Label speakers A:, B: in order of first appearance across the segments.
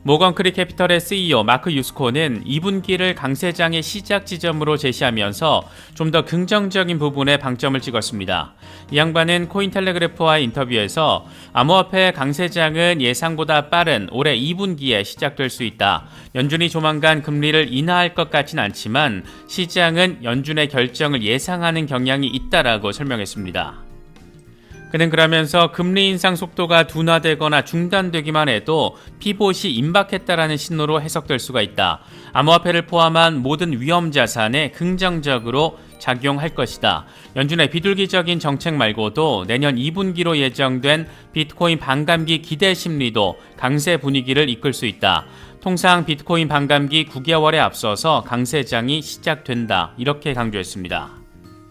A: 모건크리 캐피털의 CEO 마크 유스코는 2분기를 강세장의 시작 지점으로 제시하면서 좀 더 긍정적인 부분에 방점을 찍었습니다. 이 양반은 코인텔레그래프와의 인터뷰에서 암호화폐 강세장은 예상보다 빠른 올해 2분기에 시작될 수 있다. 연준이 조만간 금리를 인하할 것 같진 않지만 시장은 연준의 결정을 예상하는 경향이 있다라고 설명했습니다. 그는 그러면서 금리 인상 속도가 둔화되거나 중단되기만 해도 피봇이 임박했다라는 신호로 해석될 수가 있다. 암호화폐를 포함한 모든 위험 자산에 긍정적으로 작용할 것이다. 연준의 비둘기적인 정책 말고도 내년 2분기로 예정된 비트코인 반감기 기대 심리도 강세 분위기를 이끌 수 있다. 통상 비트코인 반감기 9개월에 앞서서 강세장이 시작된다. 이렇게 강조했습니다.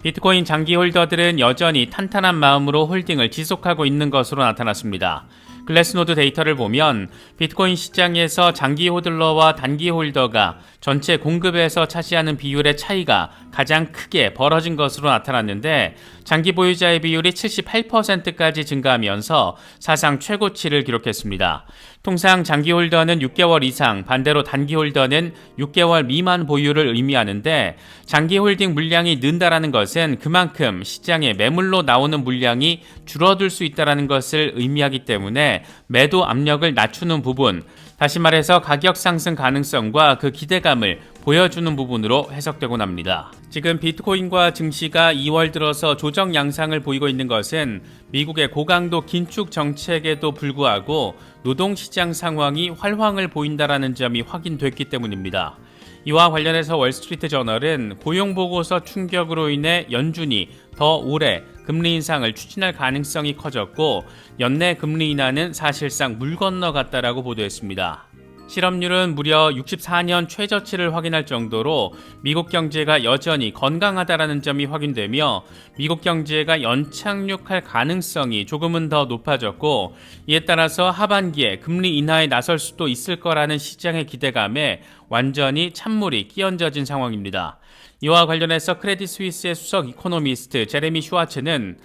A: 비트코인 장기 홀더들은 여전히 탄탄한 마음으로 홀딩을 지속하고 있는 것으로 나타났습니다. 글래스노드 데이터를 보면 비트코인 시장에서 장기 홀더와 단기 홀더가 전체 공급에서 차지하는 비율의 차이가 가장 크게 벌어진 것으로 나타났는데 장기 보유자의 비율이 78%까지 증가하면서 사상 최고치를 기록했습니다. 통상 장기 홀더는 6개월 이상, 반대로 단기 홀더는 6개월 미만 보유를 의미하는데 장기 홀딩 물량이 는다라는 것은 그만큼 시장에 매물로 나오는 물량이 줄어들 수 있다는 것을 의미하기 때문에 매도 압력을 낮추는 부분, 다시 말해서 가격 상승 가능성과 그 기대감을 보여주는 부분으로 해석되곤 합니다. 지금 비트코인과 증시가 2월 들어서 조정 양상을 보이고 있는 것은 미국의 고강도 긴축 정책에도 불구하고 노동시장 상황이 활황을 보인다는 점이 확인됐기 때문입니다. 이와 관련해서 월스트리트 저널은 고용보고서 충격으로 인해 연준이 더 오래 금리 인상을 추진할 가능성이 커졌고 연내 금리 인하는 사실상 물 건너갔다라고 보도했습니다. 실업률은 무려 64년 최저치를 확인할 정도로 미국 경제가 여전히 건강하다라는 점이 확인되며 미국 경제가 연착륙할 가능성이 조금은 더 높아졌고 이에 따라서 하반기에 금리 인하에 나설 수도 있을 거라는 시장의 기대감에 완전히 찬물이 끼얹어진 상황입니다. 이와 관련해서 크레딧 스위스의 수석 이코노미스트 제레미 슈와츠는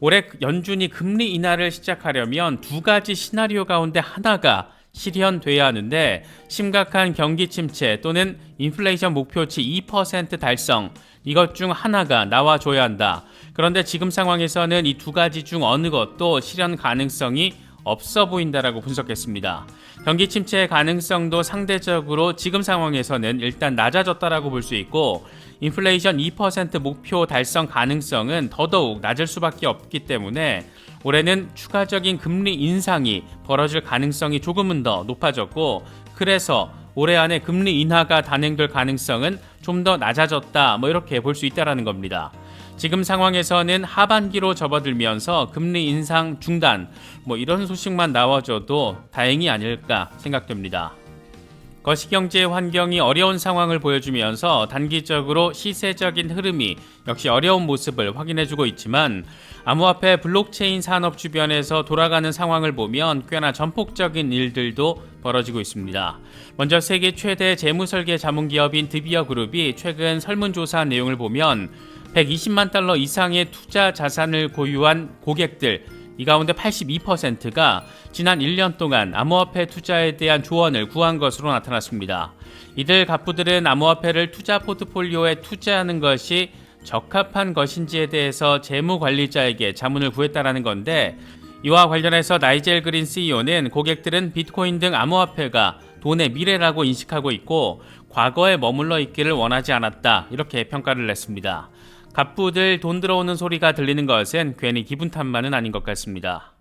A: 올해 연준이 금리 인하를 시작하려면 두 가지 시나리오 가운데 하나가 실현돼야 하는데 심각한 경기 침체 또는 인플레이션 목표치 2% 달성 이것 중 하나가 나와줘야 한다. 그런데 지금 상황에서는 이 두 가지 중 어느 것도 실현 가능성이 없어 보인다라고 분석했습니다. 경기 침체의 가능성도 상대적으로 지금 상황에서는 일단 낮아졌다라고 볼 수 있고 인플레이션 2% 목표 달성 가능성은 더더욱 낮을 수밖에 없기 때문에 올해는 추가적인 금리 인상이 벌어질 가능성이 조금은 더 높아졌고 그래서 올해 안에 금리 인하가 단행될 가능성은 좀 더 낮아졌다 이렇게 볼 수 있다는 겁니다. 지금 상황에서는 하반기로 접어들면서 금리 인상 중단 이런 소식만 나와줘도 다행이 아닐까 생각됩니다. 거시경제 환경이 어려운 상황을 보여주면서 단기적으로 시세적인 흐름이 역시 어려운 모습을 확인해주고 있지만 암호화폐 블록체인 산업 주변에서 돌아가는 상황을 보면 꽤나 전폭적인 일들도 벌어지고 있습니다. 먼저 세계 최대 재무설계 자문기업인 드비어 그룹이 최근 설문조사한 내용을 보면 120만 달러 이상의 투자 자산을 보유한 고객들 이 가운데 82%가 지난 1년 동안 암호화폐 투자에 대한 조언을 구한 것으로 나타났습니다. 이들 갑부들은 암호화폐를 투자 포트폴리오에 투자하는 것이 적합한 것인지에 대해서 재무관리자에게 자문을 구했다라는 건데 이와 관련해서 나이젤 그린 CEO는 고객들은 비트코인 등 암호화폐가 돈의 미래라고 인식하고 있고 과거에 머물러 있기를 원하지 않았다 이렇게 평가를 냈습니다. 갑부들 돈 들어오는 소리가 들리는 것은 괜히 기분 탓만은 아닌 것 같습니다.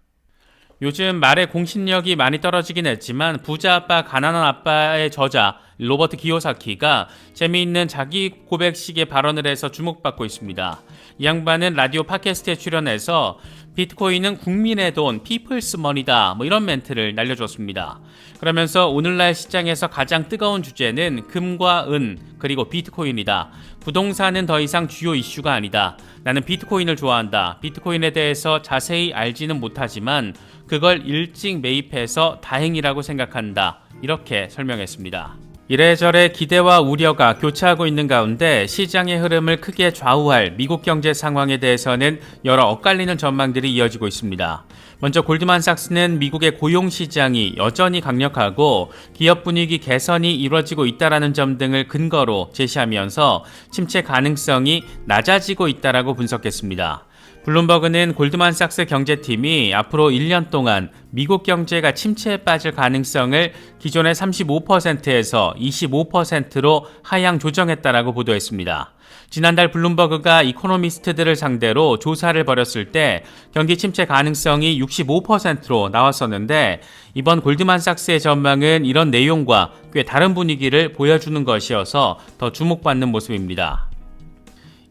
A: 요즘 말의 공신력이 많이 떨어지긴 했지만 부자 아빠 가난한 아빠의 저자 로버트 기요사키가 재미있는 자기 고백식의 발언을 해서 주목받고 있습니다. 이 양반은 라디오 팟캐스트에 출연해서 비트코인은 국민의 돈, 피플스 머니다 이런 멘트를 날려줬습니다. 그러면서 오늘날 시장에서 가장 뜨거운 주제는 금과 은 그리고 비트코인이다. 부동산은 더 이상 주요 이슈가 아니다. 나는 비트코인을 좋아한다. 비트코인에 대해서 자세히 알지는 못하지만 그걸 일찍 매입해서 다행이라고 생각한다. 이렇게 설명했습니다. 이래저래 기대와 우려가 교차하고 있는 가운데 시장의 흐름을 크게 좌우할 미국 경제 상황에 대해서는 여러 엇갈리는 전망들이 이어지고 있습니다. 먼저 골드만삭스는 미국의 고용 시장이 여전히 강력하고 기업 분위기 개선이 이루어지고 있다는 점 등을 근거로 제시하면서 침체 가능성이 낮아지고 있다고 분석했습니다. 블룸버그는 골드만삭스 경제팀이 앞으로 1년 동안 미국 경제가 침체에 빠질 가능성을 기존의 35%에서 25%로 하향 조정했다라고 보도했습니다. 지난달 블룸버그가 이코노미스트들을 상대로 조사를 벌였을 때 경기 침체 가능성이 65%로 나왔었는데 이번 골드만삭스의 전망은 이런 내용과 꽤 다른 분위기를 보여주는 것이어서 더 주목받는 모습입니다.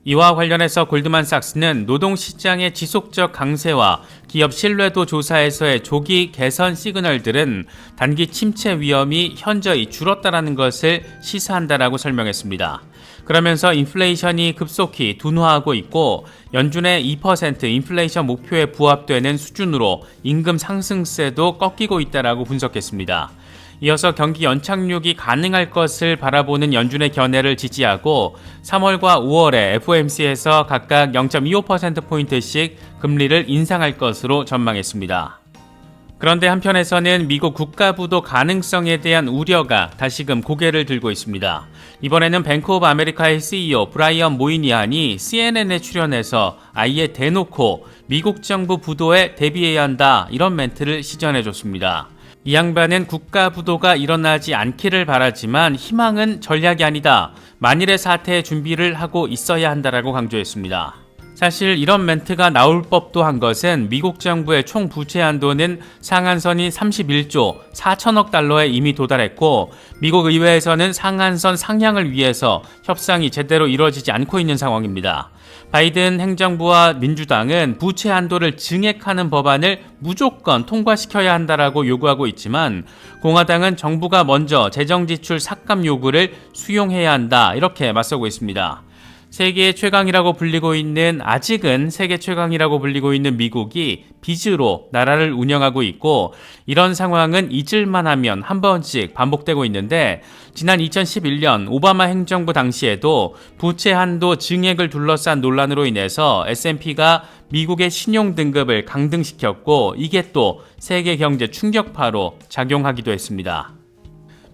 A: 이와 관련해서 골드만삭스는 노동시장의 지속적 강세와 기업 신뢰도 조사에서의 조기 개선 시그널들은 단기 침체 위험이 현저히 줄었다는 것을 시사한다라고 설명했습니다. 그러면서 인플레이션이 급속히 둔화하고 있고 연준의 2% 인플레이션 목표에 부합되는 수준으로 임금 상승세도 꺾이고 있다라고 분석했습니다. 이어서 경기 연착륙이 가능할 것을 바라보는 연준의 견해를 지지하고 3월과 5월에 FOMC에서 각각 0.25%포인트씩 금리를 인상할 것으로 전망했습니다. 그런데 한편에서는 미국 국가부도 가능성에 대한 우려가 다시금 고개를 들고 있습니다. 이번에는 뱅크 오브 아메리카의 CEO 브라이언 모이니안이 CNN에 출연해서 아예 대놓고 미국 정부 부도에 대비해야 한다 이런 멘트를 시전해줬습니다. 이 양반은 국가 부도가 일어나지 않기를 바라지만 희망은 전략이 아니다. 만일의 사태의 준비를 하고 있어야 한다라고 강조했습니다. 사실 이런 멘트가 나올 법도 한 것은 미국 정부의 총 부채 한도는 상한선이 31조 4천억 달러에 이미 도달했고 미국 의회에서는 상한선 상향을 위해서 협상이 제대로 이루어지지 않고 있는 상황입니다. 바이든 행정부와 민주당은 부채 한도를 증액하는 법안을 무조건 통과시켜야 한다라고 요구하고 있지만 공화당은 정부가 먼저 재정지출 삭감 요구를 수용해야 한다 이렇게 맞서고 있습니다. 세계 최강이라고 불리고 있는 아직은 세계 최강이라고 불리고 있는 미국이 빚으로 나라를 운영하고 있고 이런 상황은 잊을만 하면 한 번씩 반복되고 있는데 지난 2011년 오바마 행정부 당시에도 부채 한도 증액을 둘러싼 논란으로 인해서 S&P가 미국의 신용 등급을 강등시켰고 이게 또 세계 경제 충격파로 작용하기도 했습니다.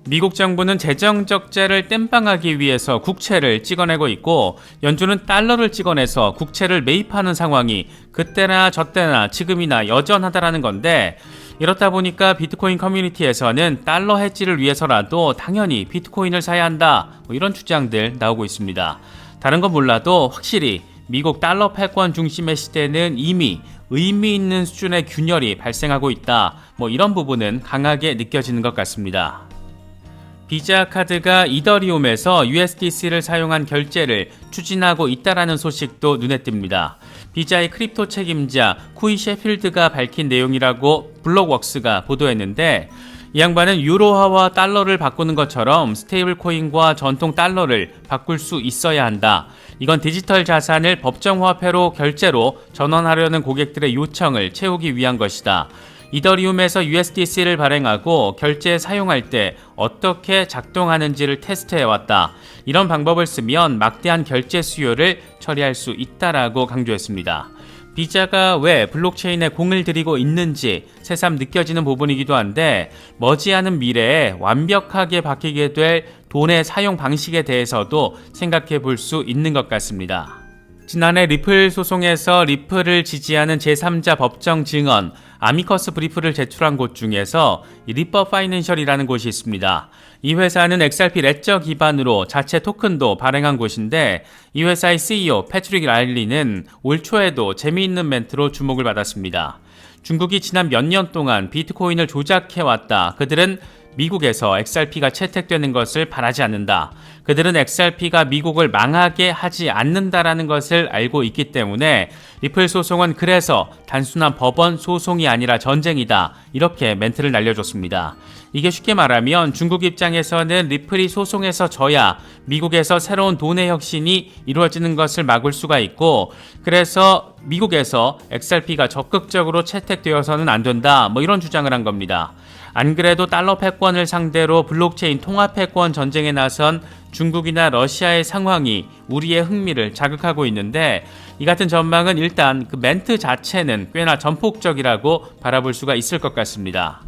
A: 미국 정부는 재정 적자를 땜빵하기 위해서 국채를 찍어내고 있고 연준은 달러를 찍어내서 국채를 매입하는 상황이 그때나 저때나 지금이나 여전하다라는 건데 이렇다 보니까 비트코인 커뮤니티에서는 달러 해지를 위해서라도 당연히 비트코인을 사야 한다 이런 주장들 나오고 있습니다. 다른 건 몰라도 확실히 미국 달러 패권 중심의 시대는 이미 의미 있는 수준의 균열이 발생하고 있다 이런 부분은 강하게 느껴지는 것 같습니다. 비자 카드가 이더리움에서 USDC를 사용한 결제를 추진하고 있다라는 소식도 눈에 띕니다. 비자의 크립토 책임자 쿠이 셰필드가 밝힌 내용이라고 블록웍스가 보도했는데 이 양반은 유로화와 달러를 바꾸는 것처럼 스테이블 코인과 전통 달러를 바꿀 수 있어야 한다. 이건 디지털 자산을 법정화폐로 결제로 전환하려는 고객들의 요청을 채우기 위한 것이다. 이더리움에서 USDC를 발행하고 결제에 사용할 때 어떻게 작동하는지를 테스트해왔다. 이런 방법을 쓰면 막대한 결제 수요를 처리할 수 있다라고 강조했습니다. 비자가 왜 블록체인에 공을 들이고 있는지 새삼 느껴지는 부분이기도 한데 머지않은 미래에 완벽하게 바뀌게 될 돈의 사용 방식에 대해서도 생각해 볼 수 있는 것 같습니다. 지난해 리플 소송에서 리플을 지지하는 제3자 법정 증언 아미커스 브리프를 제출한 곳 중에서 리퍼 파이낸셜이라는 곳이 있습니다. 이 회사는 XRP 레저 기반으로 자체 토큰도 발행한 곳인데 이 회사의 CEO 패트릭 라일리는 올 초에도 재미있는 멘트로 주목을 받았습니다. 중국이 지난 몇 년 동안 비트코인을 조작해왔다. 그들은 미국에서 XRP가 채택되는 것을 바라지 않는다. 그들은 XRP가 미국을 망하게 하지 않는다라는 것을 알고 있기 때문에 리플 소송은 그래서 단순한 법원 소송이 아니라 전쟁이다. 이렇게 멘트를 날려줬습니다. 이게 쉽게 말하면 중국 입장에서는 리플이 소송에서 져야 미국에서 새로운 돈의 혁신이 이루어지는 것을 막을 수가 있고 그래서 미국에서 XRP가 적극적으로 채택되어서는 안 된다. 이런 주장을 한 겁니다. 안 그래도 달러 패권을 상대로 블록체인 통합 패권 전쟁에 나선 중국이나 러시아의 상황이 우리의 흥미를 자극하고 있는데, 이 같은 전망은 일단 그 멘트 자체는 꽤나 전폭적이라고 바라볼 수가 있을 것 같습니다.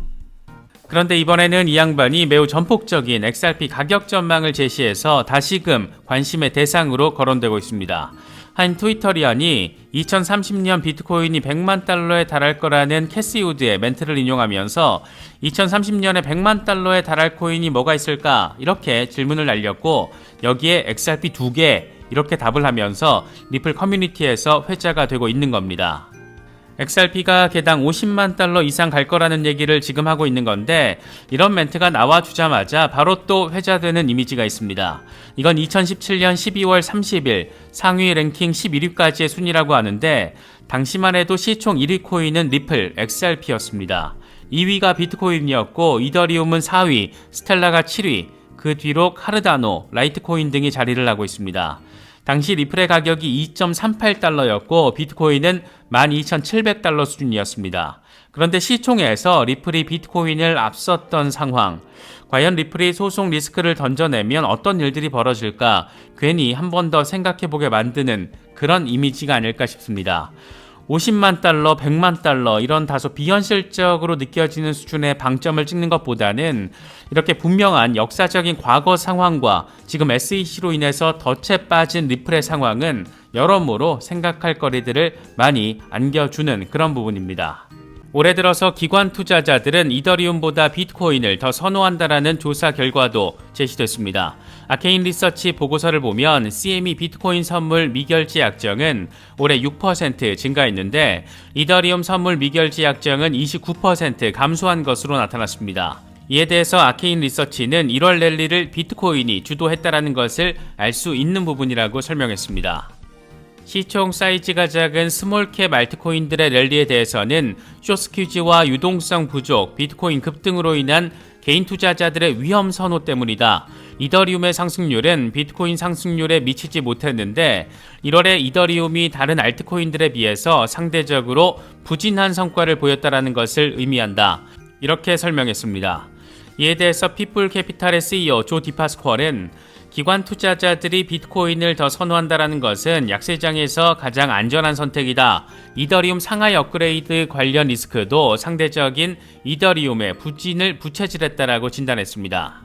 A: 그런데 이번에는 이 양반이 매우 전폭적인 XRP 가격 전망을 제시해서 다시금 관심의 대상으로 거론되고 있습니다. 한 트위터리언이 2030년 비트코인이 100만 달러에 달할 거라는 캐시 우드의 멘트를 인용하면서 2030년에 100만 달러에 달할 코인이 뭐가 있을까? 이렇게 질문을 날렸고, 여기에 XRP 2개 이렇게 답을 하면서 리플 커뮤니티에서 회자가 되고 있는 겁니다. XRP가 개당 50만 달러 이상 갈 거라는 얘기를 지금 하고 있는 건데, 이런 멘트가 나와주자마자 바로 또 회자되는 이미지가 있습니다. 이건 2017년 12월 30일 상위 랭킹 11위까지의 순위라고 하는데, 당시만 해도 시총 1위 코인은 리플 XRP였습니다. 2위가 비트코인이었고 이더리움은 4위, 스텔라가 7위, 그 뒤로 카르다노, 라이트코인 등이 자리를 하고 있습니다. 당시 리플의 가격이 2.38달러였고 비트코인은 12,700달러 수준이었습니다. 그런데 시총에서 리플이 비트코인을 앞섰던 상황, 과연 리플이 소송 리스크를 던져내면 어떤 일들이 벌어질까 괜히 한 번 더 생각해보게 만드는 그런 이미지가 아닐까 싶습니다. 50만 달러, 100만 달러 이런 다소 비현실적으로 느껴지는 수준의 방점을 찍는 것보다는 이렇게 분명한 역사적인 과거 상황과 지금 SEC로 인해서 덫에 빠진 리플의 상황은 여러모로 생각할 거리들을 많이 안겨주는 그런 부분입니다. 올해 들어서 기관 투자자들은 이더리움보다 비트코인을 더 선호한다라는 조사 결과도 제시됐습니다. 아케인 리서치 보고서를 보면 CME 비트코인 선물 미결제 약정은 올해 6% 증가했는데 이더리움 선물 미결제 약정은 29% 감소한 것으로 나타났습니다. 이에 대해서 아케인 리서치는 1월 랠리를 비트코인이 주도했다라는 것을 알 수 있는 부분이라고 설명했습니다. 시총 사이즈가 작은 스몰캡 알트코인들의 랠리에 대해서는 숏스퀴즈와 유동성 부족, 비트코인 급등으로 인한 개인 투자자들의 위험 선호 때문이다. 이더리움의 상승률은 비트코인 상승률에 미치지 못했는데 1월에 이더리움이 다른 알트코인들에 비해서 상대적으로 부진한 성과를 보였다는 것을 의미한다. 이렇게 설명했습니다. 이에 대해서 피플캐피탈의 CEO 조 디파스쿼는 기관 투자자들이 비트코인을 더 선호한다는 것은 약세장에서 가장 안전한 선택이다. 이더리움 상하이 업그레이드 관련 리스크도 상대적인 이더리움의 부진을 부채질했다라고 진단했습니다.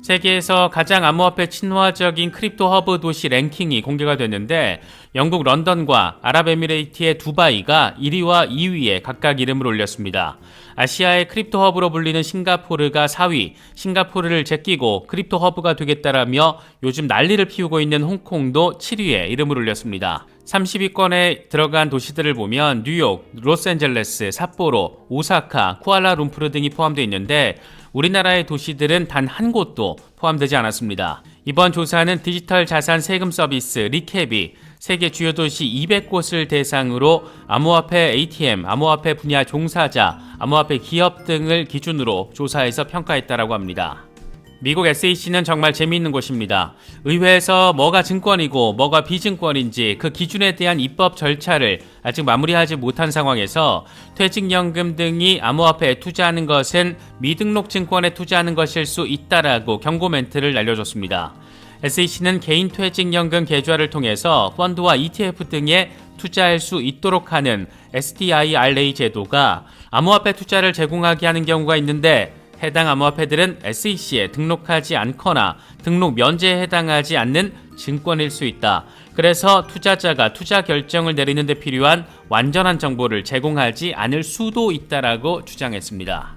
A: 세계에서 가장 암호화폐 친화적인 크립토 허브 도시 랭킹이 공개가 됐는데 영국 런던과 아랍에미레이트의 두바이가 1위와 2위에 각각 이름을 올렸습니다. 아시아의 크립토 허브로 불리는 싱가포르가 4위, 싱가포르를 제끼고 크립토 허브가 되겠다라며 요즘 난리를 피우고 있는 홍콩도 7위에 이름을 올렸습니다. 30위권에 들어간 도시들을 보면 뉴욕, 로스앤젤레스, 삿포로, 오사카, 쿠알라룸푸르 등이 포함되어 있는데 우리나라의 도시들은 단 한 곳도 포함되지 않았습니다. 이번 조사는 디지털 자산 세금 서비스 리캡이 세계 주요 도시 200곳을 대상으로 암호화폐 ATM, 암호화폐 분야 종사자, 암호화폐 기업 등을 기준으로 조사해서 평가했다라고 합니다. 미국 SEC는 정말 재미있는 곳입니다. 의회에서 뭐가 증권이고 뭐가 비증권인지 그 기준에 대한 입법 절차를 아직 마무리하지 못한 상황에서 퇴직연금 등이 암호화폐에 투자하는 것은 미등록 증권에 투자하는 것일 수 있다라고 경고 멘트를 날려줬습니다. SEC는 개인 퇴직연금 계좌를 통해서 펀드와 ETF 등에 투자할 수 있도록 하는 SDIRA 제도가 암호화폐 투자를 제공하게 하는 경우가 있는데 해당 암호화폐들은 SEC에 등록하지 않거나 등록 면제에 해당하지 않는 증권일 수 있다. 그래서 투자자가 투자 결정을 내리는 데 필요한 완전한 정보를 제공하지 않을 수도 있다라고 주장했습니다.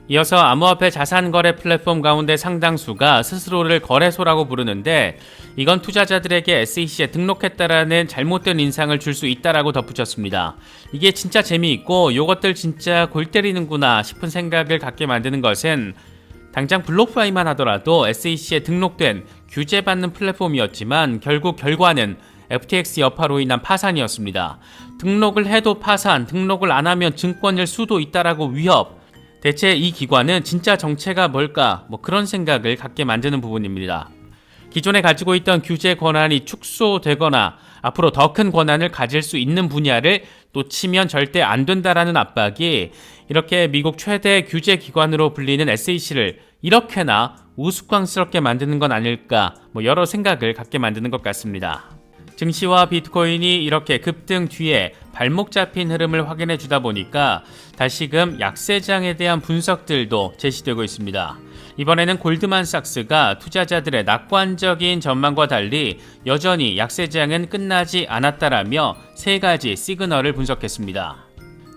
A: 이어서 암호화폐 자산거래 플랫폼 가운데 상당수가 스스로를 거래소라고 부르는데 이건 투자자들에게 SEC에 등록했다라는 잘못된 인상을 줄 수 있다라고 덧붙였습니다. 이게 진짜 재미있고 요것들 진짜 골 때리는구나 싶은 생각을 갖게 만드는 것은 당장 블록파이만 하더라도 SEC에 등록된 규제받는 플랫폼이었지만 결국 결과는 FTX 여파로 인한 파산이었습니다. 등록을 해도 파산, 등록을 안 하면 증권일 수도 있다라고 위협. 대체 이 기관은 진짜 정체가 뭘까? 그런 생각을 갖게 만드는 부분입니다. 기존에 가지고 있던 규제 권한이 축소되거나 앞으로 더 큰 권한을 가질 수 있는 분야를 놓치면 절대 안 된다라는 압박이 이렇게 미국 최대 규제 기관으로 불리는 SEC를 이렇게나 우스꽝스럽게 만드는 건 아닐까 여러 생각을 갖게 만드는 것 같습니다. 증시와 비트코인이 이렇게 급등 뒤에 발목 잡힌 흐름을 확인해 주다 보니까 다시금 약세장에 대한 분석들도 제시되고 있습니다. 이번에는 골드만삭스가 투자자들의 낙관적인 전망과 달리 여전히 약세장은 끝나지 않았다라며 세 가지 시그널을 분석했습니다.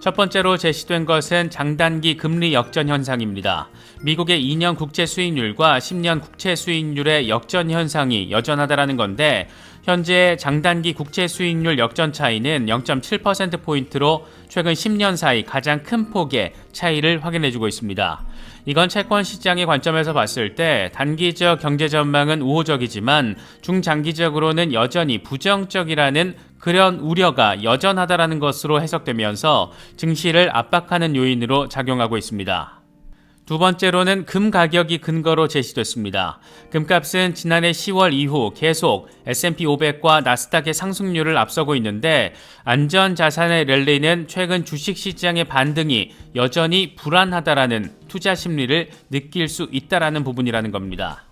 A: 첫 번째로 제시된 것은 장단기 금리 역전 현상입니다. 미국의 2년 국채 수익률과 10년 국채 수익률의 역전 현상이 여전하다라는 건데 현재 장단기 국채 수익률 역전 차이는 0.7%포인트로 최근 10년 사이 가장 큰 폭의 차이를 확인해주고 있습니다. 이건 채권 시장의 관점에서 봤을 때 단기적 경제 전망은 우호적이지만 중장기적으로는 여전히 부정적이라는 그런 우려가 여전하다라는 것으로 해석되면서 증시를 압박하는 요인으로 작용하고 있습니다. 두 번째로는 금 가격이 근거로 제시됐습니다. 금값은 지난해 10월 이후 계속 S&P 500과 나스닥의 상승률을 앞서고 있는데 안전자산의 랠리는 최근 주식시장의 반등이 여전히 불안하다라는 투자 심리를 느낄 수 있다라는 부분이라는 겁니다.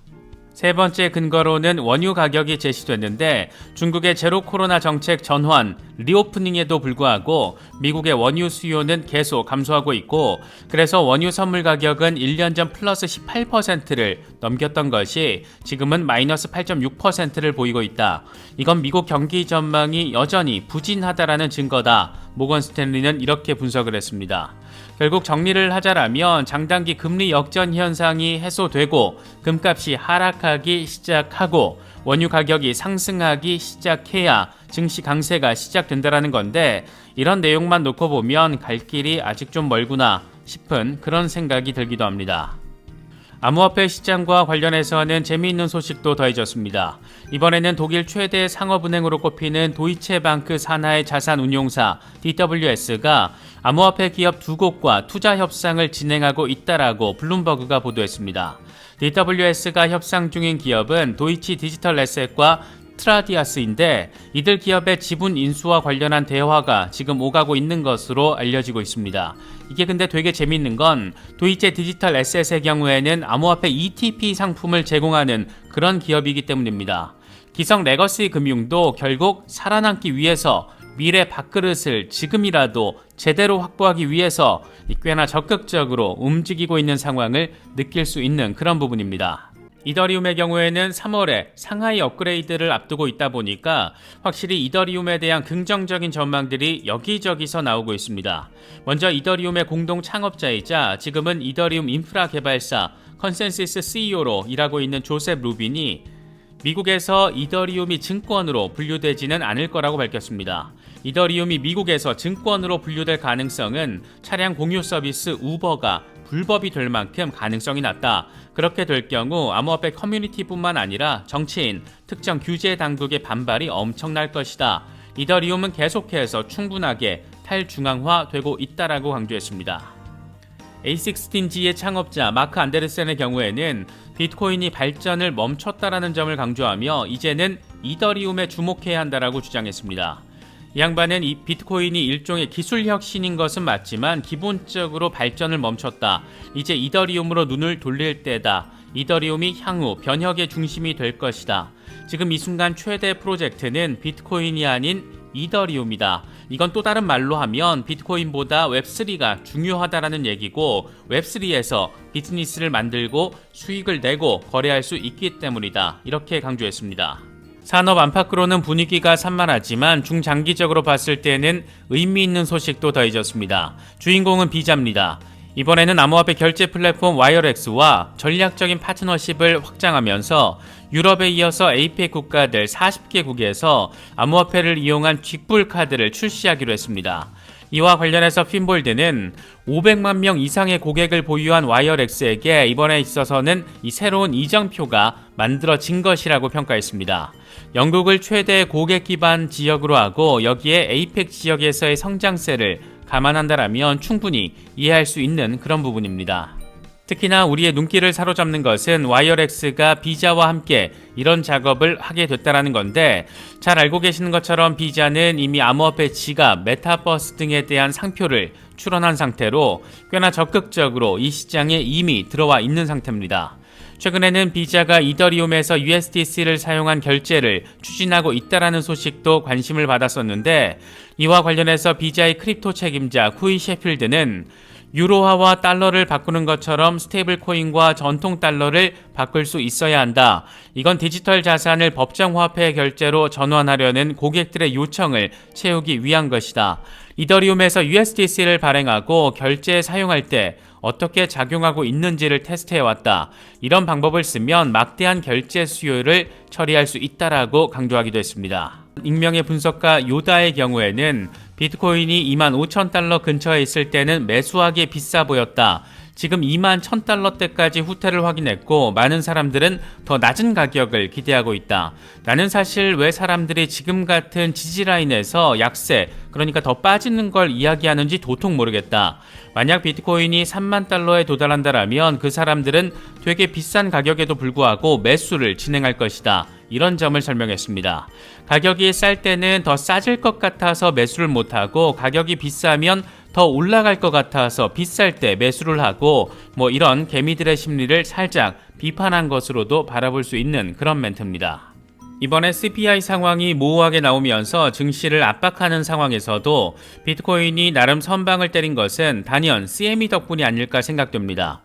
A: 세 번째 근거로는 원유 가격이 제시됐는데 중국의 제로 코로나 정책 전환, 리오프닝에도 불구하고 미국의 원유 수요는 계속 감소하고 있고 그래서 원유 선물 가격은 1년 전 플러스 18%를 넘겼던 것이 지금은 마이너스 8.6%를 보이고 있다. 이건 미국 경기 전망이 여전히 부진하다라는 증거다. 모건 스탠리는 이렇게 분석을 했습니다. 결국 정리를 하자라면 장단기 금리 역전 현상이 해소되고 금값이 하락하기 시작하고 원유 가격이 상승하기 시작해야 증시 강세가 시작된다라는 건데 이런 내용만 놓고 보면 갈 길이 아직 좀 멀구나 싶은 그런 생각이 들기도 합니다. 암호화폐 시장과 관련해서는 재미있는 소식도 더해졌습니다. 이번에는 독일 최대 상업은행으로 꼽히는 도이체방크 산하의 자산운용사 DWS가 암호화폐 기업 두 곳과 투자 협상을 진행하고 있다라고 블룸버그가 보도했습니다. DWS가 협상 중인 기업은 도이치 디지털 에셋과 트라디아스인데 이들 기업의 지분 인수와 관련한 대화가 지금 오가고 있는 것으로 알려지고 있습니다. 이게 근데 되게 재밌는 건 도이체 디지털 에셋의 경우에는 암호화폐 ETP 상품을 제공하는 그런 기업이기 때문입니다. 기성 레거시 금융도 결국 살아남기 위해서 미래 밥그릇을 지금이라도 제대로 확보하기 위해서 꽤나 적극적으로 움직이고 있는 상황을 느낄 수 있는 그런 부분입니다. 이더리움의 경우에는 3월에 상하이 업그레이드를 앞두고 있다 보니까 확실히 이더리움에 대한 긍정적인 전망들이 여기저기서 나오고 있습니다. 먼저 이더리움의 공동 창업자이자 지금은 이더리움 인프라 개발사 컨센시스 CEO로 일하고 있는 조셉 루빈이 미국에서 이더리움이 증권으로 분류되지는 않을 거라고 밝혔습니다. 이더리움이 미국에서 증권으로 분류될 가능성은 차량 공유 서비스 우버가 불법이 될 만큼 가능성이 낮다. 그렇게 될 경우 암호화폐 커뮤니티뿐만 아니라 정치인, 특정 규제 당국의 반발이 엄청날 것이다. 이더리움은 계속해서 충분하게 탈중앙화되고 있다라고 강조했습니다. A16G의 창업자 마크 안데르센의 경우에는 비트코인이 발전을 멈췄다라는 점을 강조하며 이제는 이더리움에 주목해야 한다라고 주장했습니다. 이 양반은 이 비트코인이 일종의 기술 혁신인 것은 맞지만 기본적으로 발전을 멈췄다. 이제 이더리움으로 눈을 돌릴 때다. 이더리움이 향후 변혁의 중심이 될 것이다. 지금 이 순간 최대 프로젝트는 비트코인이 아닌 이더리움이다. 이건 또 다른 말로 하면 비트코인보다 웹3가 중요하다라는 얘기고 웹3에서 비즈니스를 만들고 수익을 내고 거래할 수 있기 때문이다. 이렇게 강조했습니다. 산업 안팎으로는 분위기가 산만하지만 중장기적으로 봤을 때는 의미 있는 소식도 더해졌습니다. 주인공은 비자입니다. 이번에는 암호화폐 결제 플랫폼 와이어렉스와 전략적인 파트너십을 확장하면서 유럽에 이어서 APEC 국가들 40개국에서 암호화폐를 이용한 쥐뿔 카드를 출시하기로 했습니다. 이와 관련해서 핀볼드는 500만 명 이상의 고객을 보유한 와이어렉스에게 이번에 있어서는 이 새로운 이정표가 만들어진 것이라고 평가했습니다. 영국을 최대 고객 기반 지역으로 하고 여기에 APEC 지역에서의 성장세를 감안한다라면 충분히 이해할 수 있는 그런 부분입니다. 특히나 우리의 눈길을 사로잡는 것은 와이어렉스가 비자와 함께 이런 작업을 하게 됐다는 건데 잘 알고 계시는 것처럼 비자는 이미 암호화폐 지갑, 메타버스 등에 대한 상표를 출원한 상태로 꽤나 적극적으로 이 시장에 이미 들어와 있는 상태입니다. 최근에는 비자가 이더리움에서 USDC를 사용한 결제를 추진하고 있다라는 소식도 관심을 받았었는데, 이와 관련해서 비자의 크립토 책임자 쿠이 셰필드는 유로화와 달러를 바꾸는 것처럼 스테이블 코인과 전통 달러를 바꿀 수 있어야 한다. 이건 디지털 자산을 법정 화폐 결제로 전환하려는 고객들의 요청을 채우기 위한 것이다. 이더리움에서 USDC를 발행하고 결제에 사용할 때 어떻게 작용하고 있는지를 테스트해왔다. 이런 방법을 쓰면 막대한 결제 수요를 처리할 수 있다라고 강조하기도 했습니다. 익명의 분석가 요다의 경우에는 비트코인이 25,000달러 근처에 있을 때는 매수하기에 비싸 보였다. 지금 21,000달러대까지 후퇴를 확인했고 많은 사람들은 더 낮은 가격을 기대하고 있다. 나는 사실 왜 사람들이 지금 같은 지지라인에서 약세, 그러니까 더 빠지는 걸 이야기하는지 도통 모르겠다. 만약 비트코인이 3만 달러에 도달한다라면 그 사람들은 되게 비싼 가격에도 불구하고 매수를 진행할 것이다. 이런 점을 설명했습니다. 가격이 쌀 때는 더 싸질 것 같아서 매수를 못하고, 가격이 비싸면 더 올라갈 것 같아서 비쌀 때 매수를 하고, 이런 개미들의 심리를 살짝 비판한 것으로도 바라볼 수 있는 그런 멘트입니다. 이번에 CPI 상황이 모호하게 나오면서 증시를 압박하는 상황에서도 비트코인이 나름 선방을 때린 것은 단연 CME 덕분이 아닐까 생각됩니다.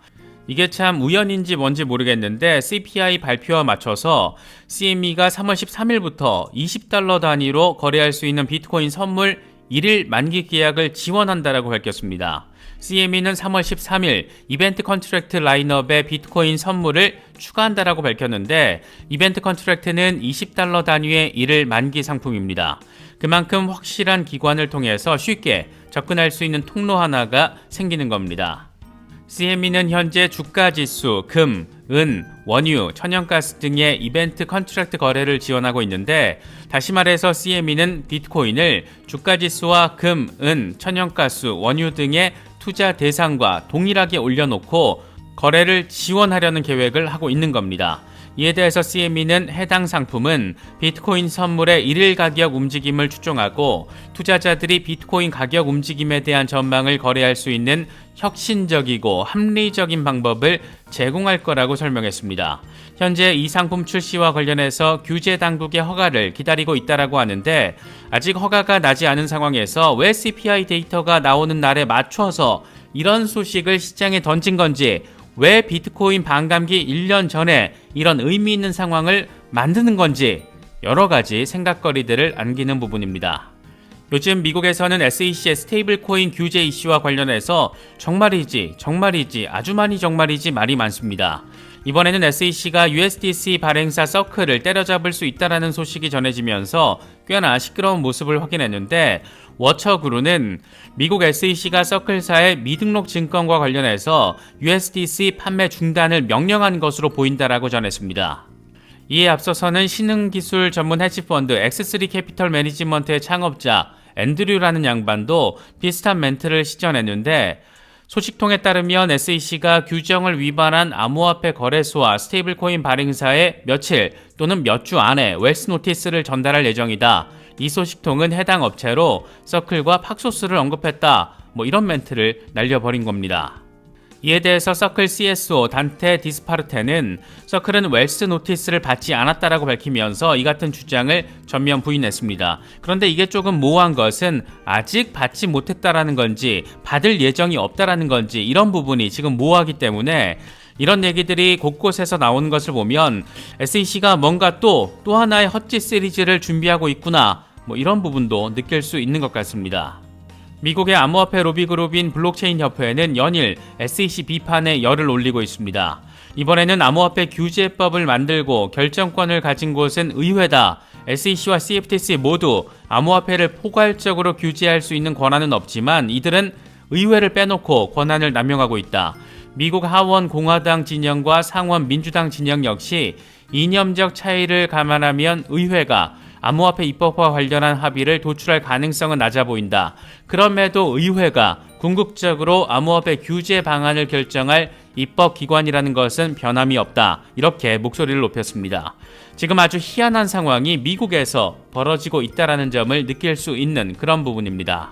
A: 이게 참 우연인지 뭔지 모르겠는데 CPI 발표와 맞춰서 CME가 3월 13일부터 20달러 단위로 거래할 수 있는 비트코인 선물 1일 만기 계약을 지원한다라고 밝혔습니다. CME는 3월 13일 이벤트 컨트랙트 라인업에 비트코인 선물을 추가한다라고 밝혔는데, 이벤트 컨트랙트는 20달러 단위의 1일 만기 상품입니다. 그만큼 확실한 기관을 통해서 쉽게 접근할 수 있는 통로 하나가 생기는 겁니다. CME는 현재 주가지수, 금, 은, 원유, 천연가스 등의 이벤트 컨트랙트 거래를 지원하고 있는데, 다시 말해서 CME는 비트코인을 주가지수와 금, 은, 천연가스, 원유 등의 투자 대상과 동일하게 올려놓고 거래를 지원하려는 계획을 하고 있는 겁니다. 이에 대해서 CME는 해당 상품은 비트코인 선물의 일일 가격 움직임을 추종하고 투자자들이 비트코인 가격 움직임에 대한 전망을 거래할 수 있는 혁신적이고 합리적인 방법을 제공할 거라고 설명했습니다. 현재 이 상품 출시와 관련해서 규제 당국의 허가를 기다리고 있다라고 하는데, 아직 허가가 나지 않은 상황에서 왜 CPI 데이터가 나오는 날에 맞춰서 이런 소식을 시장에 던진 건지, 왜 비트코인 반감기 1년 전에 이런 의미 있는 상황을 만드는 건지 여러 가지 생각거리들을 안기는 부분입니다. 요즘 미국에서는 SEC의 스테이블 코인 규제 이슈와 관련해서 정말이지 아주 많이 정말이지 말이 많습니다. 이번에는 SEC가 USDC 발행사 서클을 때려잡을 수 있다는 소식이 전해지면서 꽤나 시끄러운 모습을 확인했는데, 워처그루는 미국 SEC가 서클사의 미등록 증권과 관련해서 USDC 판매 중단을 명령한 것으로 보인다라고 전했습니다. 이에 앞서서는 신흥기술 전문 헤지펀드 X3 캐피털 매니지먼트의 창업자 앤드류라는 양반도 비슷한 멘트를 시전했는데, 소식통에 따르면 SEC가 규정을 위반한 암호화폐 거래소와 스테이블코인 발행사에 며칠 또는 몇 주 안에 웰스 노티스를 전달할 예정이다. 이 소식통은 해당 업체로 서클과 팍소스를 언급했다. 이런 멘트를 날려버린 겁니다. 이에 대해서 서클 CSO 단테 디스파르테는 서클은 웰스 노티스를 받지 않았다라고 밝히면서 이 같은 주장을 전면 부인했습니다. 그런데 이게 조금 모호한 것은 아직 받지 못했다라는 건지 받을 예정이 없다라는 건지, 이런 부분이 지금 모호하기 때문에 이런 얘기들이 곳곳에서 나오는 것을 보면 SEC가 뭔가 또 하나의 헛짓 시리즈를 준비하고 있구나, 이런 부분도 느낄 수 있는 것 같습니다. 미국의 암호화폐 로비그룹인 블록체인 협회는 연일 SEC 비판에 열을 올리고 있습니다. 이번에는 암호화폐 규제법을 만들고 결정권을 가진 곳은 의회다. SEC와 CFTC 모두 암호화폐를 포괄적으로 규제할 수 있는 권한은 없지만 이들은 의회를 빼놓고 권한을 남용하고 있다. 미국 하원 공화당 진영과 상원 민주당 진영 역시 이념적 차이를 감안하면 의회가 암호화폐 입법과 관련한 합의를 도출할 가능성은 낮아 보인다. 그럼에도 의회가 궁극적으로 암호화폐 규제 방안을 결정할 입법기관이라는 것은 변함이 없다. 이렇게 목소리를 높였습니다. 지금 아주 희한한 상황이 미국에서 벌어지고 있다는 점을 느낄 수 있는 그런 부분입니다.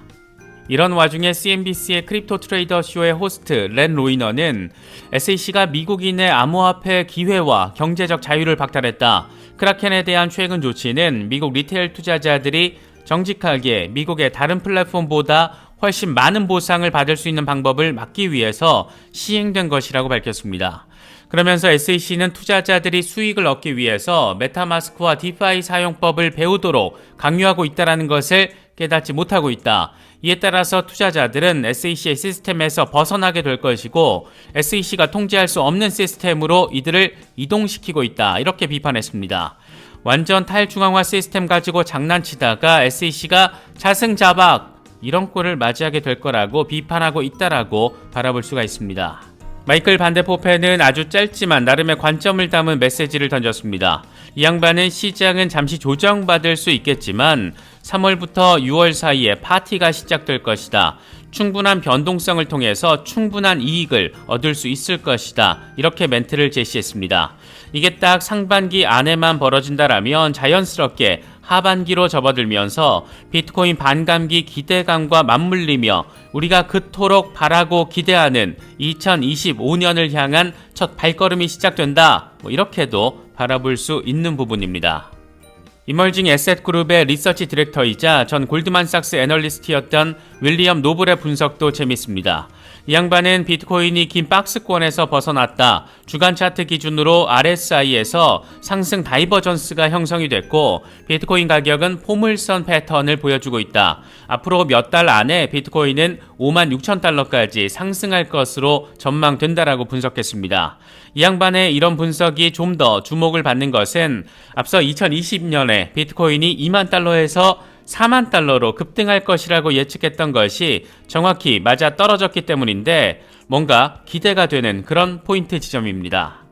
A: 이런 와중에 CNBC의 크립토 트레이더 쇼의 호스트 렌 로이너는 SEC가 미국인의 암호화폐 기회와 경제적 자유를 박탈했다. 크라켄에 대한 최근 조치는 미국 리테일 투자자들이 정직하게 미국의 다른 플랫폼보다 훨씬 많은 보상을 받을 수 있는 방법을 막기 위해서 시행된 것이라고 밝혔습니다. 그러면서 SEC는 투자자들이 수익을 얻기 위해서 메타마스크와 디파이 사용법을 배우도록 강요하고 있다는 것을 깨닫지 못하고 있다. 이에 따라서 투자자들은 SEC의 시스템에서 벗어나게 될 것이고 SEC가 통제할 수 없는 시스템으로 이들을 이동시키고 있다. 이렇게 비판했습니다. 완전 탈중앙화 시스템 가지고 장난치다가 SEC가 자승자박 이런 꼴을 맞이하게 될 거라고 비판하고 있다라고 바라볼 수가 있습니다. 마이클 반데포페는 아주 짧지만 나름의 관점을 담은 메시지를 던졌습니다. 이 양반은 시장은 잠시 조정받을 수 있겠지만 3월부터 6월 사이에 파티가 시작될 것이다. 충분한 변동성을 통해서 충분한 이익을 얻을 수 있을 것이다. 이렇게 멘트를 제시했습니다. 이게 딱 상반기 안에만 벌어진다라면 자연스럽게 하반기로 접어들면서 비트코인 반감기 기대감과 맞물리며 우리가 그토록 바라고 기대하는 2025년을 향한 첫 발걸음이 시작된다. 이렇게도 바라볼 수 있는 부분입니다. 이멀징 에셋그룹의 리서치 디렉터이자 전 골드만삭스 애널리스트였던 윌리엄 노블의 분석도 재밌습니다. 이 양반은 비트코인이 긴 박스권에서 벗어났다. 주간 차트 기준으로 RSI에서 상승 다이버전스가 형성이 됐고 비트코인 가격은 포물선 패턴을 보여주고 있다. 앞으로 몇 달 안에 비트코인은 56,000달러까지 상승할 것으로 전망된다라고 분석했습니다. 이 양반의 이런 분석이 좀 더 주목을 받는 것은 앞서 2020년에 비트코인이 2만 달러에서 4만 달러로 급등할 것이라고 예측했던 것이 정확히 맞아 떨어졌기 때문인데 뭔가 기대가 되는 그런 포인트 지점입니다.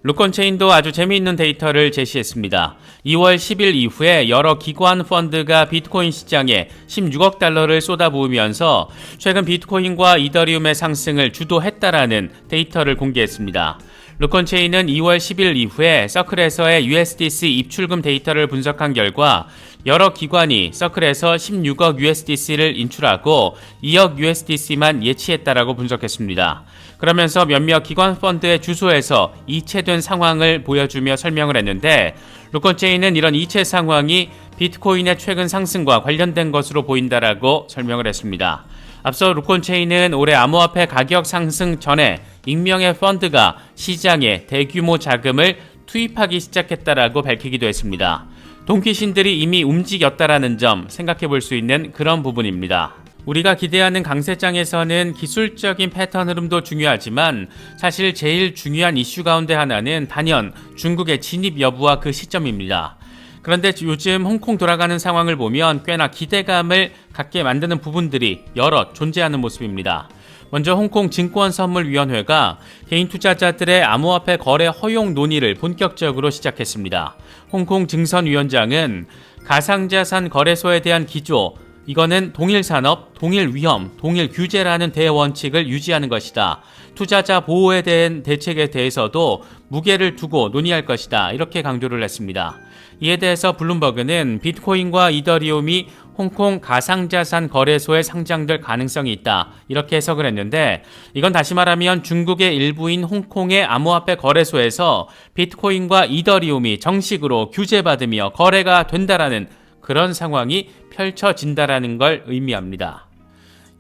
A: 루콘체인도 아주 재미있는 데이터를 제시했습니다. 2월 10일 이후에 여러 기관 펀드가 비트코인 시장에 16억 달러를 쏟아부으면서 최근 비트코인과 이더리움의 상승을 주도했다라는 데이터를 공개했습니다. 루콘체인은 2월 10일 이후에 서클에서의 USDC 입출금 데이터를 분석한 결과 여러 기관이 서클에서 16억 USDC를 인출하고 2억 USDC만 예치했다라고 분석했습니다. 그러면서 몇몇 기관 펀드의 주소에서 이체된 상황을 보여주며 설명을 했는데 루콘체인은 이런 이체 상황이 비트코인의 최근 상승과 관련된 것으로 보인다라고 설명을 했습니다. 앞서 루콘체인은 올해 암호화폐 가격 상승 전에 익명의 펀드가 시장에 대규모 자금을 투입하기 시작했다라고 밝히기도 했습니다. 돈귀신들이 이미 움직였다라는 점 생각해 볼 수 있는 그런 부분입니다. 우리가 기대하는 강세장에서는 기술적인 패턴 흐름도 중요하지만 사실 제일 중요한 이슈 가운데 하나는 단연 중국의 진입 여부와 그 시점입니다. 그런데 요즘 홍콩 돌아가는 상황을 보면 꽤나 기대감을 갖게 만드는 부분들이 여러 존재하는 모습입니다. 먼저 홍콩 증권선물위원회가 개인 투자자들의 암호화폐 거래 허용 논의를 본격적으로 시작했습니다. 홍콩 증선위원장은 가상자산 거래소에 대한 기조, 이거는 동일산업, 동일위험, 동일규제라는 대원칙을 유지하는 것이다. 투자자 보호에 대한 대책에 대해서도 무게를 두고 논의할 것이다. 이렇게 강조를 했습니다. 이에 대해서 블룸버그는 비트코인과 이더리움이 홍콩 가상자산 거래소에 상장될 가능성이 있다. 이렇게 해석을 했는데 이건 다시 말하면 중국의 일부인 홍콩의 암호화폐 거래소에서 비트코인과 이더리움이 정식으로 규제받으며 거래가 된다라는 그런 상황이 펼쳐진다라는 걸 의미합니다.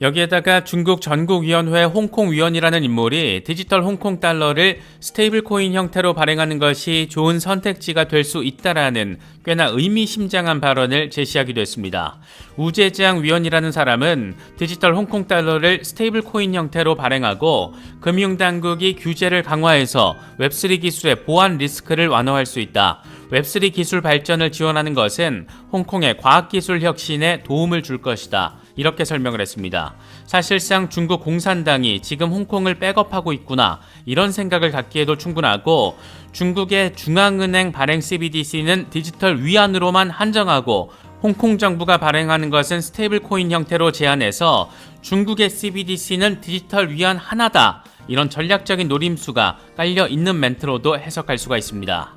A: 여기에다가 중국 전국위원회 홍콩위원이라는 인물이 디지털 홍콩 달러를 스테이블 코인 형태로 발행하는 것이 좋은 선택지가 될 수 있다라는 꽤나 의미심장한 발언을 제시하기도 했습니다. 우재장 위원이라는 사람은 디지털 홍콩 달러를 스테이블 코인 형태로 발행하고 금융당국이 규제를 강화해서 웹3 기술의 보안 리스크를 완화할 수 있다. 웹3 기술 발전을 지원하는 것은 홍콩의 과학기술 혁신에 도움을 줄 것이다. 이렇게 설명을 했습니다. 사실상 중국 공산당이 지금 홍콩을 백업하고 있구나 이런 생각을 갖기에도 충분하고 중국의 중앙은행 발행 CBDC는 디지털 위안으로만 한정하고 홍콩 정부가 발행하는 것은 스테이블 코인 형태로 제한해서 중국의 CBDC는 디지털 위안 하나다 이런 전략적인 노림수가 깔려 있는 멘트로도 해석할 수가 있습니다.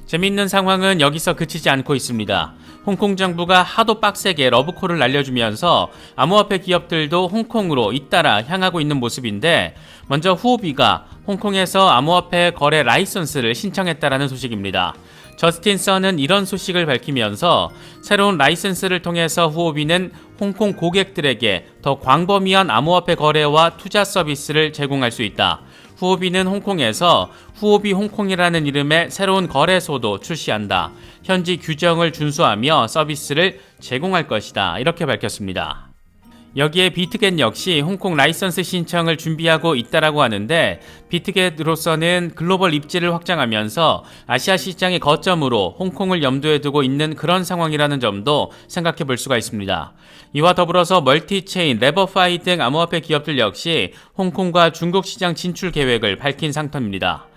A: 재밌는 상황은 여기서 그치지 않고 있습니다. 홍콩 정부가 하도 빡세게 러브콜을 날려주면서 암호화폐 기업들도 홍콩으로 잇따라 향하고 있는 모습인데, 먼저 후오비가 홍콩에서 암호화폐 거래 라이선스를 신청했다라는 소식입니다. 저스틴 선은 이런 소식을 밝히면서 새로운 라이선스를 통해서 후오비는 홍콩 고객들에게 더 광범위한 암호화폐 거래와 투자 서비스를 제공할 수 있다. 후오비는 홍콩에서 후오비 홍콩이라는 이름의 새로운 거래소도 출시한다. 현지 규정을 준수하며 서비스를 제공할 것이다. 이렇게 밝혔습니다. 여기에 비트겟 역시 홍콩 라이선스 신청을 준비하고 있다라고 하는데, 비트겟으로서는 글로벌 입지를 확장하면서 아시아 시장의 거점으로 홍콩을 염두에 두고 있는 그런 상황이라는 점도 생각해 볼 수가 있습니다. 이와 더불어서 멀티체인, 레버파이 등 암호화폐 기업들 역시 홍콩과 중국 시장 진출 계획을 밝힌 상태입니다.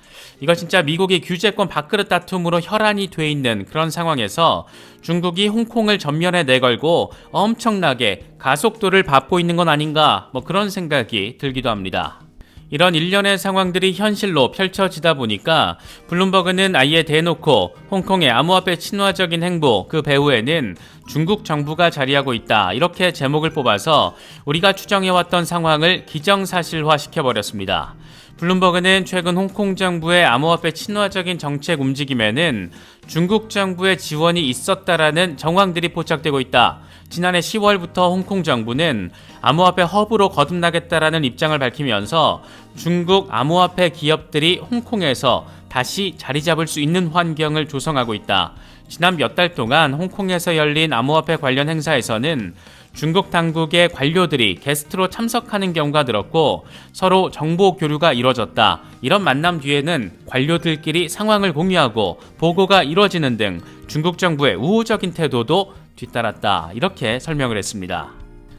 A: 이거 진짜 미국이 규제권 밥그릇 다툼으로 혈안이 돼 있는 그런 상황에서 중국이 홍콩을 전면에 내걸고 엄청나게 가속도를 밟고 있는 건 아닌가, 그런 생각이 들기도 합니다. 이런 일련의 상황들이 현실로 펼쳐지다 보니까 블룸버그는 아예 대놓고 홍콩의 암호화폐 친화적인 행보 그 배후에는 중국 정부가 자리하고 있다, 이렇게 제목을 뽑아서 우리가 추정해왔던 상황을 기정사실화 시켜버렸습니다. 블룸버그는 최근 홍콩 정부의 암호화폐 친화적인 정책 움직임에는 중국 정부의 지원이 있었다라는 정황들이 포착되고 있다. 지난해 10월부터 홍콩 정부는 암호화폐 허브로 거듭나겠다라는 입장을 밝히면서 중국 암호화폐 기업들이 홍콩에서 다시 자리 잡을 수 있는 환경을 조성하고 있다. 지난 몇 달 동안 홍콩에서 열린 암호화폐 관련 행사에서는 중국 당국의 관료들이 게스트로 참석하는 경우가 늘었고 서로 정보 교류가 이뤄졌다. 이런 만남 뒤에는 관료들끼리 상황을 공유하고 보고가 이뤄지는 등 중국 정부의 우호적인 태도도 뒤따랐다. 이렇게 설명을 했습니다.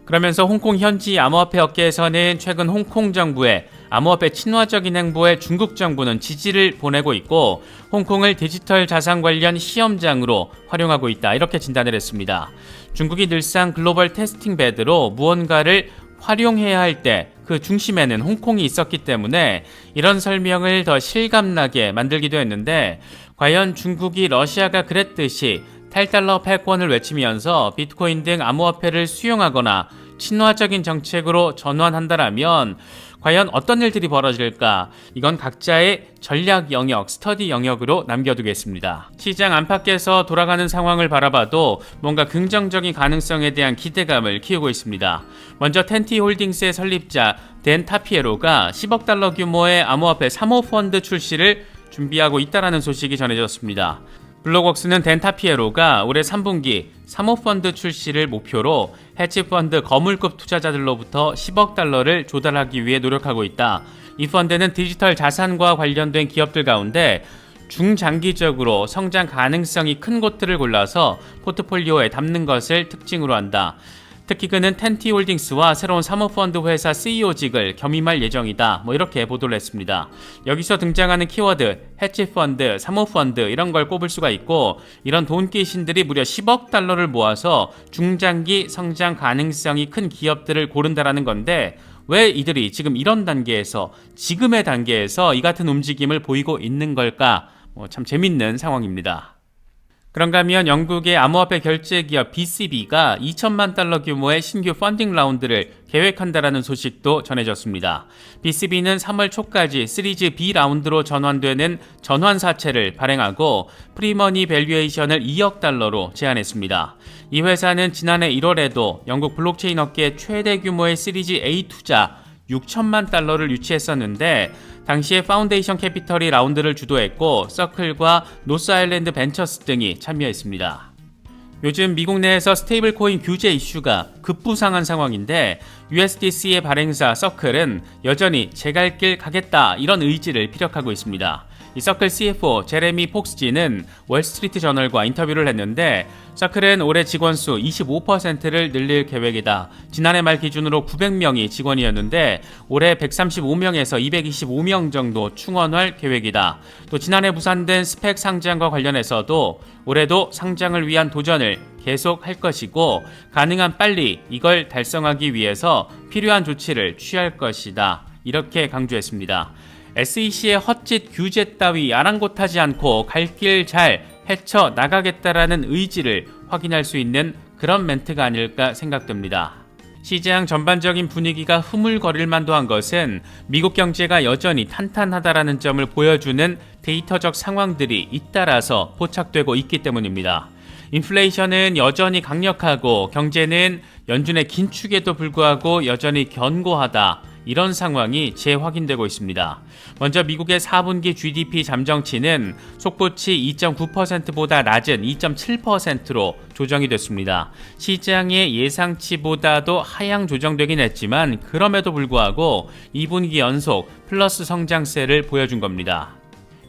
A: 그러면서 홍콩 현지 암호화폐 업계에서는 최근 홍콩 정부의 암호화폐 친화적인 행보에 중국 정부는 지지를 보내고 있고 홍콩을 디지털 자산 관련 시험장으로 활용하고 있다, 이렇게 진단을 했습니다. 중국이 늘상 글로벌 테스팅 베드로 무언가를 활용해야 할 때 그 중심에는 홍콩이 있었기 때문에 이런 설명을 더 실감나게 만들기도 했는데, 과연 중국이 러시아가 그랬듯이 탈달러 패권을 외치면서 비트코인 등 암호화폐를 수용하거나 친화적인 정책으로 전환한다라면 과연 어떤 일들이 벌어질까? 이건 각자의 전략 영역, 스터디 영역으로 남겨두겠습니다. 시장 안팎에서 돌아가는 상황을 바라봐도 뭔가 긍정적인 가능성에 대한 기대감을 키우고 있습니다. 먼저 텐티 홀딩스의 설립자 댄 타피에로가 10억 달러 규모의 암호화폐 3호 펀드 출시를 준비하고 있다는 소식이 전해졌습니다. 블록웍스는 댄 타피에로가 올해 3분기 3호 펀드 출시를 목표로 해치펀드 거물급 투자자들로부터 10억 달러를 조달하기 위해 노력하고 있다. 이 펀드는 디지털 자산과 관련된 기업들 가운데 중장기적으로 성장 가능성이 큰 곳들을 골라서 포트폴리오에 담는 것을 특징으로 한다. 특히 그는 텐티홀딩스와 새로운 사모펀드 회사 CEO직을 겸임할 예정이다. 이렇게 보도를 했습니다. 여기서 등장하는 키워드, 해치펀드, 사모펀드 이런 걸 꼽을 수가 있고, 이런 돈귀신들이 무려 10억 달러를 모아서 중장기 성장 가능성이 큰 기업들을 고른다라는 건데, 왜 이들이 지금 이런 단계에서, 지금의 단계에서 이 같은 움직임을 보이고 있는 걸까? 참 재밌는 상황입니다. 그런가 하면 영국의 암호화폐 결제 기업 BCB가 2천만 달러 규모의 신규 펀딩 라운드를 계획한다라는 소식도 전해졌습니다. BCB는 3월 초까지 시리즈 B 라운드로 전환되는 전환사채를 발행하고 프리머니 밸류에이션을 2억 달러로 제안했습니다. 이 회사는 지난해 1월에도 영국 블록체인 업계 최대 규모의 시리즈 A 투자 6천만 달러를 유치했었는데, 당시에 파운데이션 캐피털이 라운드를 주도했고 서클과 노스아일랜드 벤처스 등이 참여했습니다. 요즘 미국 내에서 스테이블 코인 규제 이슈가 급부상한 상황인데, USDC의 발행사 서클은 여전히 제 갈 길 가겠다, 이런 의지를 피력하고 있습니다. 이 서클 CFO 제레미 폭스지는 월스트리트 저널과 인터뷰를 했는데, 서클은 올해 직원 수 25%를 늘릴 계획이다. 지난해 말 기준으로 900명이 직원이었는데 올해 135명에서 225명 정도 충원할 계획이다. 또 지난해 무산된 스펙 상장과 관련해서도 올해도 상장을 위한 도전을 계속 할 것이고, 가능한 빨리 이걸 달성하기 위해서 필요한 조치를 취할 것이다. 이렇게 강조했습니다. SEC의 헛짓 규제 따위 아랑곳하지 않고 갈 길 잘 헤쳐나가겠다라는 의지를 확인할 수 있는 그런 멘트가 아닐까 생각됩니다. 시장 전반적인 분위기가 흐물거릴 만도 한 것은 미국 경제가 여전히 탄탄하다라는 점을 보여주는 데이터적 상황들이 잇따라서 포착되고 있기 때문입니다. 인플레이션은 여전히 강력하고 경제는 연준의 긴축에도 불구하고 여전히 견고하다. 이런 상황이 재확인되고 있습니다. 먼저 미국의 4분기 GDP 잠정치는 속보치 2.9%보다 낮은 2.7%로 조정이 됐습니다. 시장의 예상치보다도 하향 조정되긴 했지만 그럼에도 불구하고 2분기 연속 플러스 성장세를 보여준 겁니다.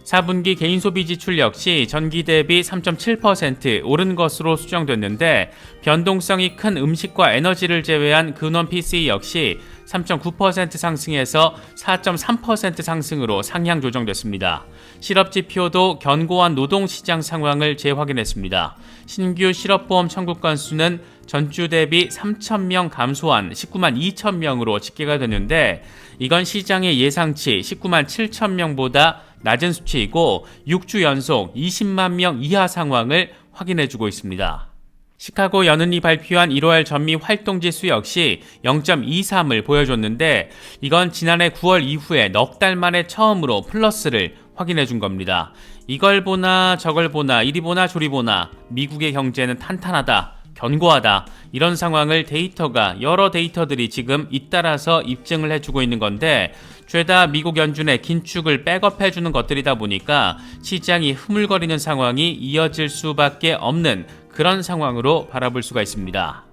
A: 4분기 개인소비 지출 역시 전기 대비 3.7% 오른 것으로 수정됐는데 변동성이 큰 음식과 에너지를 제외한 근원 PCE 역시 3.9% 상승해서 4.3% 상승으로 상향 조정됐습니다. 실업지표도 견고한 노동시장 상황을 재확인했습니다. 신규 실업보험 청구 건수는 전주 대비 3,000명 감소한 19만 2천 명으로 집계가 됐는데 이건 시장의 예상치 19만 7천 명보다 낮은 수치이고 6주 연속 20만 명 이하 상황을 확인해주고 있습니다. 시카고 연은이 발표한 1월 전미 활동지수 역시 0.23을 보여줬는데 이건 지난해 9월 이후에 넉 달 만에 처음으로 플러스를 확인해준 겁니다. 이걸 보나 저걸 보나 이리 보나 저리 보나 미국의 경제는 탄탄하다. 견고하다. 이런 상황을 여러 데이터들이 지금 잇따라서 입증을 해주고 있는 건데 죄다 미국 연준의 긴축을 백업해주는 것들이다 보니까 시장이 흐물거리는 상황이 이어질 수밖에 없는 그런 상황으로 바라볼 수가 있습니다.